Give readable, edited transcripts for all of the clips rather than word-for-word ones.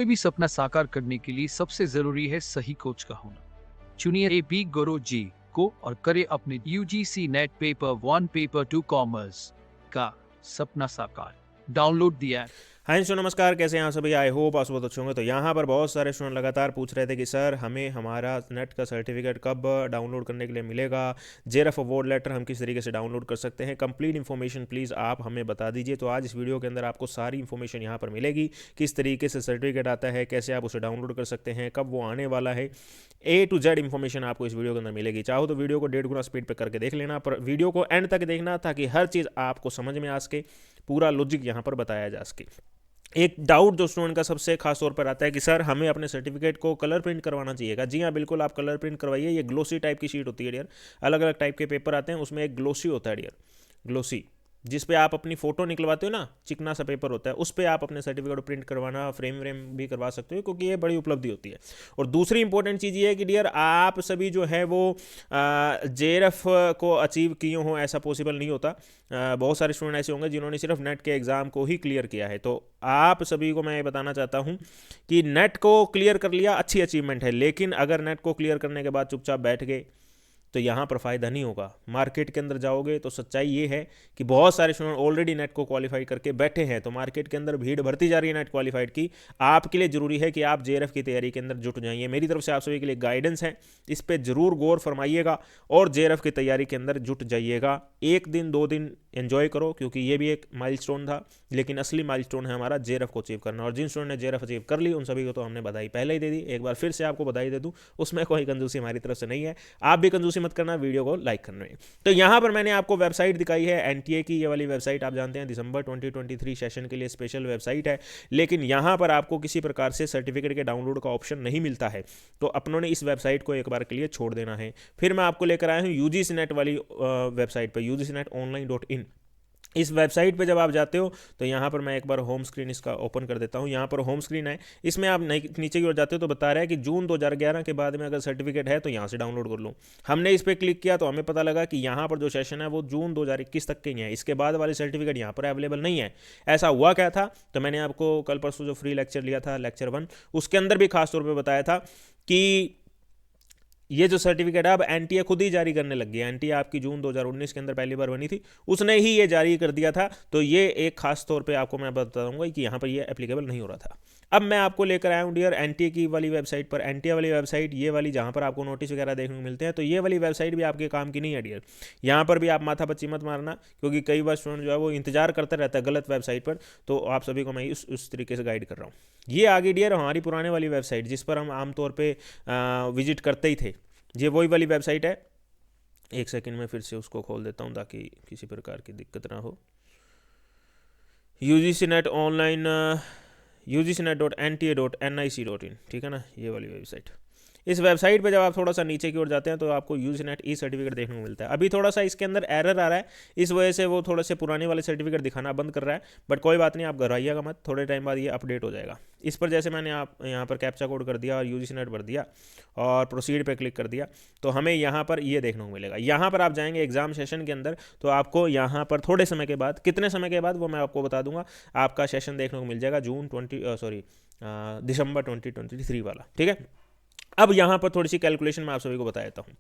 कोई भी सपना साकार करने के लिए सबसे जरूरी है सही कोच का होना। चुनिए ए.पी. गुरु जी को और करे अपने UGC net paper 1 paper 2 commerce का सपना साकार। Download the app. Hi student, नमस्कार। कैसे हैं आप सभी? आई होप आप सब बहुत अच्छे होंगे। तो यहाँ पर बहुत सारे स्टूडेंट लगातार पूछ रहे थे कि सर हमें हमारा नेट का सर्टिफिकेट कब डाउनलोड करने के लिए मिलेगा, जेआरएफ अवार्ड लेटर हम किस तरीके से डाउनलोड कर सकते हैं, कंप्लीट इन्फॉर्मेशन प्लीज़ आप हमें बता दीजिए। तो आज इस वीडियो के अंदर आपको सारी इन्फॉर्मेशन यहाँ पर मिलेगी, किस तरीके से सर्टिफिकेट आता है, कैसे आप उसे डाउनलोड कर सकते हैं, कब वो आने वाला है, A to Z इन्फॉर्मेशन आपको इस वीडियो के अंदर मिलेगी। चाहो तो वीडियो को 1.5 गुना स्पीड पर करके देख लेना, पर वीडियो को एंड तक देखना ताकि हर चीज़ आपको समझ में आ सके, पूरा लॉजिक यहाँ पर बताया जा सके। एक डाउट जो स्टूडेंट का सबसे खास तौर पर आता है कि सर हमें अपने सर्टिफिकेट को कलर प्रिंट करवाना चाहिएगा। जी हाँ, बिल्कुल आप कलर प्रिंट करवाइए। ये ग्लोसी टाइप की शीट होती है डियर, अलग अलग टाइप के पेपर आते हैं, उसमें एक ग्लोसी होता है डियर, ग्लोसी, जिस पे आप अपनी फ़ोटो निकलवाते हो ना, चिकना सा पेपर होता है, उस पे आप अपने सर्टिफिकेट प्रिंट करवाना, फ्रेम व्रेम भी करवा सकते हो, क्योंकि ये बड़ी उपलब्धि होती है। और दूसरी इंपॉर्टेंट चीज़ ये है कि डियर आप सभी जो है वो जेआरएफ को अचीव किए हों, ऐसा पॉसिबल नहीं होता। बहुत सारे स्टूडेंट ऐसे होंगे जिन्होंने सिर्फ नेट के एग्ज़ाम को ही क्लियर किया है। तो आप सभी को मैं ये बताना चाहता हूँ कि नेट को क्लियर कर लिया, अच्छी अचीवमेंट है, लेकिन अगर नेट को क्लियर करने के बाद चुपचाप बैठ गए तो यहाँ पर फ़ायदा नहीं होगा। मार्केट के अंदर जाओगे तो सच्चाई ये है कि बहुत सारे स्टूडेंट ऑलरेडी नेट को क्वालिफाई करके बैठे हैं। तो मार्केट के अंदर भीड़ भरती जा रही है नेट क्वालिफाइड की। आपके लिए ज़रूरी है कि आप जेआरएफ की तैयारी के अंदर जुट जाइए। मेरी तरफ से आप सभी के लिए गाइडेंस है, इस पर ज़रूर गौर फरमाइएगा और जेआरएफ की तैयारी के अंदर जुट जाइएगा। 1 दिन 2 दिन एंजॉय करो, क्योंकि ये भी एक माइलस्टोन था, लेकिन असली माइलस्टोन है हमारा जेआरएफ को अचीव करना। और जिन स्टूडेंट ने जेआरएफ अचीव कर ली उन सभी को तो हमने बधाई पहले ही दे दी, एक बार फिर से आपको बधाई दे दूँ, उसमें कोई कंजूसी हमारी तरफ से नहीं है। आप भी कंजूसी मत करना, वीडियो को लाइक करना है। तो यहाँ पर मैंने आपको वेबसाइट दिखाई है एनटीए की। ये वाली वेबसाइट आप जानते हैं दिसंबर 2023 सेशन के लिए स्पेशल वेबसाइट है, लेकिन यहाँ पर आपको किसी प्रकार से सर्टिफिकेट के डाउनलोड का ऑप्शन नहीं मिलता है। तो अपनों ने इस वेबसाइट को एक बार के लिए छोड़ देना है। फिर मैं आपको लेकर आया हूँ यूजीसी नेट वाली वेबसाइट पर, UGCNET-online.in। इस वेबसाइट पे जब आप जाते हो तो यहाँ पर मैं एक बार होम स्क्रीन इसका ओपन कर देता हूँ। यहाँ पर होम स्क्रीन है, इसमें आप नीचे की ओर जाते हो तो बता रहा है कि जून 2011 के बाद में अगर सर्टिफिकेट है तो यहाँ से डाउनलोड कर लो। हमने इस पर क्लिक किया तो हमें पता लगा कि यहाँ पर जो सेशन है वो जून 2021 तक के ही है, इसके बाद वाले सर्टिफिकेट यहाँ पर अवेलेबल नहीं है। ऐसा हुआ क्या था? तो मैंने आपको कल परसों जो फ्री लेक्चर लिया था, लेक्चर 1, उसके अंदर भी खास तौर पर बताया था कि ये जो सर्टिफिकेट है अब एनटीए खुद ही जारी करने लग गया। एनटीए आपकी जून 2019 के अंदर पहली बार बनी थी, उसने ही ये जारी कर दिया था। तो ये एक खास तौर पे आपको मैं बताऊंगा कि यहाँ पर ये एप्लीकेबल नहीं हो रहा था। अब मैं आपको लेकर आया हूँ डियर एनटीए की वाली वेबसाइट पर। एनटीए वाली वेबसाइट ये वाली जहाँ पर आपको नोटिस वगैरह देखने को मिलते हैं, तो ये वाली वेबसाइट भी आपके काम की नहीं है डियर। यहाँ पर भी आप माथा पच्ची मत मारना, क्योंकि कई बार स्टूडेंट जो है वो इंतजार करता रहता है गलत वेबसाइट पर। तो आप सभी को मैं उस तरीके से गाइड कर रहा हूँ। ये आगे डियर हमारी पुराने वाली वेबसाइट, जिस पर हम आमतौर पर विजिट करते ही थे, ये वही वाली वेबसाइट है। एक सेकंड में फिर से उसको खोल देता हूँ ताकि किसी प्रकार की दिक्कत ना हो। UGCNET-online UGCNET.NTA.NIC.in, ठीक है ना, ये वाली वेबसाइट। इस वेबसाइट पे जब आप थोड़ा सा नीचे की ओर जाते हैं तो आपको यूजीनेट ई सर्टिफिकेट देखने को मिलता है। अभी थोड़ा सा इसके अंदर एरर आ रहा है, इस वजह से वो थोड़े से पुराने वाले सर्टिफिकेट दिखाना बंद कर रहा है, बट कोई बात नहीं, आप घबराइएगा मत, थोड़े टाइम बाद ये अपडेट हो जाएगा। इस पर जैसे मैंने आप यहाँ पर कैप्चा कोड कर दिया और यूजीसीनेट भर दिया और प्रोसीड पे क्लिक कर दिया, तो हमें यहाँ पर ये देखने को मिलेगा। यहाँ पर आप जाएंगे एग्जाम सेशन के अंदर, तो आपको यहाँ पर थोड़े समय के बाद, कितने समय के बाद वो मैं आपको बता दूंगा, आपका सेशन देखने को मिल जाएगा दिसंबर 2023 वाला, ठीक है। अब यहाँ पर थोड़ी सी कैलकुलेशन मैं आप सभी को बता देता हूँ,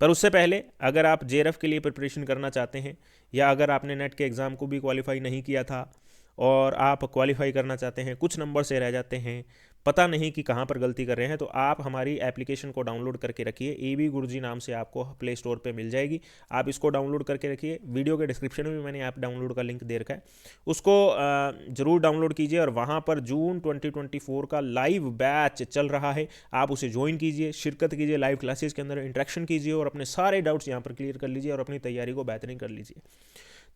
पर उससे पहले अगर आप जेआरएफ के लिए प्रिपरेशन करना चाहते हैं, या अगर आपने नेट के एग्ज़ाम को भी क्वालिफाई नहीं किया था और आप क्वालिफाई करना चाहते हैं, कुछ नंबर से रह जाते हैं, पता नहीं कि कहाँ पर गलती कर रहे हैं, तो आप हमारी एप्लीकेशन को डाउनलोड करके रखिए। AB गुरुजी नाम से आपको प्ले स्टोर पे मिल जाएगी, आप इसको डाउनलोड करके रखिए। वीडियो के डिस्क्रिप्शन में भी मैंने ऐप डाउनलोड का लिंक दे रखा है, उसको ज़रूर डाउनलोड कीजिए। और वहाँ पर जून 2024 का लाइव बैच चल रहा है, आप उसे ज्वाइन कीजिए, शिरकत कीजिए, लाइव क्लासेस के अंदर इंटरेक्शन कीजिए और अपने सारे डाउट्स यहाँ पर क्लियर कर लीजिए और अपनी तैयारी को बेहतरीन कर लीजिए।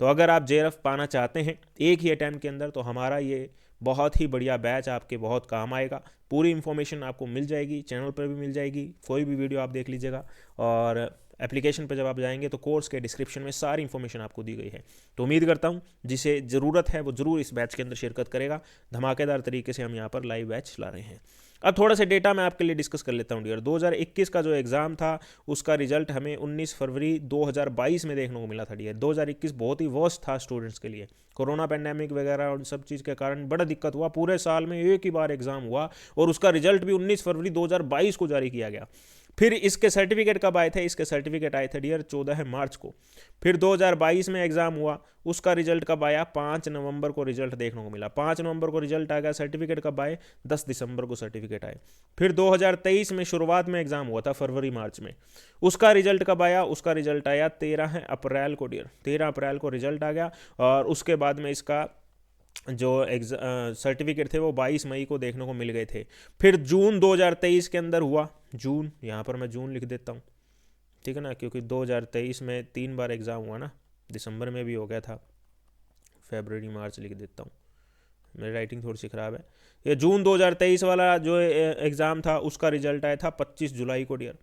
तो अगर आप जेआरएफ पाना चाहते हैं एक ही अटैम्प्ट के अंदर, तो हमारा ये बहुत ही बढ़िया बैच आपके बहुत काम आएगा। पूरी इन्फॉर्मेशन आपको मिल जाएगी, चैनल पर भी मिल जाएगी, कोई भी वीडियो आप देख लीजिएगा। और एप्लीकेशन पर जब आप जाएंगे तो कोर्स के डिस्क्रिप्शन में सारी इन्फॉर्मेशन आपको दी गई है। तो उम्मीद करता हूँ जिसे ज़रूरत है वो ज़रूर इस बैच के अंदर शिरकत करेगा। धमाकेदार तरीके से हम यहाँ पर लाइव बैच चला रहे हैं। अब थोड़ा सा डेटा मैं आपके लिए डिस्कस कर लेता हूँ डियर। 2021 का जो एग्ज़ाम था उसका रिजल्ट हमें 19 फरवरी 2022 में देखने को मिला था डियर। 2021 बहुत ही वर्स्ट था स्टूडेंट्स के लिए, कोरोना पैंडेमिक वगैरह और सब चीज़ के कारण बड़ा दिक्कत हुआ। पूरे साल में एक ही बार एग्ज़ाम हुआ और उसका रिजल्ट भी 19 फरवरी 2022 को जारी किया गया। फिर इसके सर्टिफिकेट कब आए थे? इसके सर्टिफिकेट आए थे डियर 14 मार्च को। फिर 2022 में एग्ज़ाम हुआ, उसका रिजल्ट कब आया? 5 नवंबर को रिजल्ट देखने को मिला। 5 नवंबर को रिजल्ट आ गया। सर्टिफिकेट कब आए? 10 दिसंबर को सर्टिफिकेट आए। फिर 2023 में शुरुआत में एग्ज़ाम हुआ था फरवरी मार्च में, उसका रिजल्ट कब आया? उसका रिजल्ट आया 13 अप्रैल को डियर। 13 अप्रैल को रिजल्ट आ गया और उसके बाद में इसका जो सर्टिफिकेट थे वो 22 मई को देखने को मिल गए थे। फिर जून 2023 के अंदर हुआ, जून, यहाँ पर मैं जून लिख देता हूँ, ठीक है ना, क्योंकि 2023 में 3 बार एग्ज़ाम हुआ ना, दिसंबर में भी हो गया था, फरवरी मार्च लिख देता हूँ, मेरी राइटिंग थोड़ी सी ख़राब है। ये जून 2023 वाला जो एग्ज़ाम था उसका रिजल्ट आया था 25 जुलाई को डियर।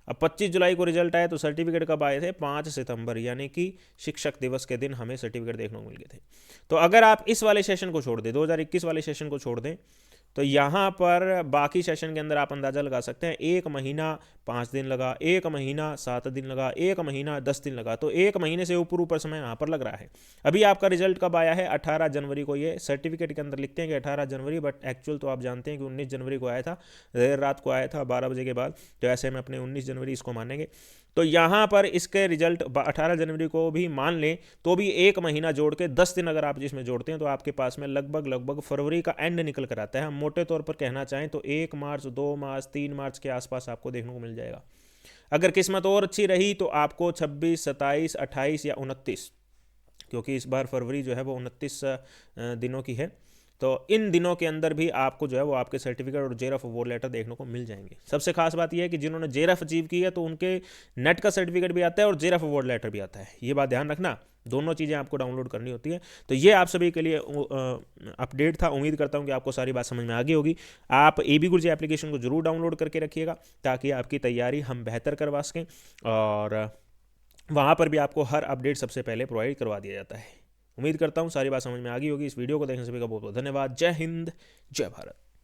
अब 25 जुलाई को रिजल्ट आया तो सर्टिफिकेट कब आए थे? 5 सितंबर, यानी कि शिक्षक दिवस के दिन हमें सर्टिफिकेट देखने को मिल गए थे। तो अगर आप इस वाले सेशन को छोड़ दें, 2021 वाले सेशन को छोड़ दें, तो यहाँ पर बाकी सेशन के अंदर आप अंदाज़ा लगा सकते हैं 1 महीना 5 दिन लगा, 1 महीना 7 दिन लगा, 1 महीना 10 दिन लगा, तो 1 महीने से ऊपर समय यहाँ पर लग रहा है। अभी आपका रिजल्ट कब आया है? 18 जनवरी को। ये सर्टिफिकेट के अंदर लिखते हैं कि 18 जनवरी, बट एक्चुअल तो आप जानते हैं कि 19 जनवरी को आया था, देर रात को आया था 12 बजे के बाद, तो ऐसे में अपने 19 जनवरी इसको मानेंगे। तो यहाँ पर इसके रिजल्ट 18 जनवरी को भी मान लें तो भी 1 महीना जोड़ के 10 दिन अगर आप जिसमें जोड़ते हैं तो आपके पास में लगभग फरवरी का एंड निकल कर आता है। हम मोटे तौर पर कहना चाहें तो 1 मार्च, 2 मार्च, 3 मार्च के आसपास आपको देखने को मिल जाएगा। अगर किस्मत और अच्छी रही तो आपको 26, 27, 28 या 29, क्योंकि इस बार फरवरी जो है वो 29 दिनों की है, तो इन दिनों के अंदर भी आपको जो है वो आपके सर्टिफिकेट और जेआरएफ अवार्ड लेटर देखने को मिल जाएंगे। सबसे खास बात यह है कि जिन्होंने जेआरएफ अचीव की है तो उनके नेट का सर्टिफिकेट भी आता है और जेआरएफ अवार्ड लेटर भी आता है। ये बात ध्यान रखना, दोनों चीज़ें आपको डाउनलोड करनी होती है। तो ये आप सभी के लिए अपडेट था। उम्मीद करता हूँ कि आपको सारी बात समझ में आ गई होगी। आप AB गुरुजी एप्लीकेशन को जरूर डाउनलोड करके रखिएगा ताकि आपकी तैयारी हम बेहतर करवा सकें, और वहाँ पर भी आपको हर अपडेट सबसे पहले प्रोवाइड करवा दिया जाता है। उम्मीद करता हूँ सारी बात समझ में आ गई होगी। इस वीडियो को देखने से सभी का बहुत बहुत धन्यवाद। जय हिंद, जय भारत।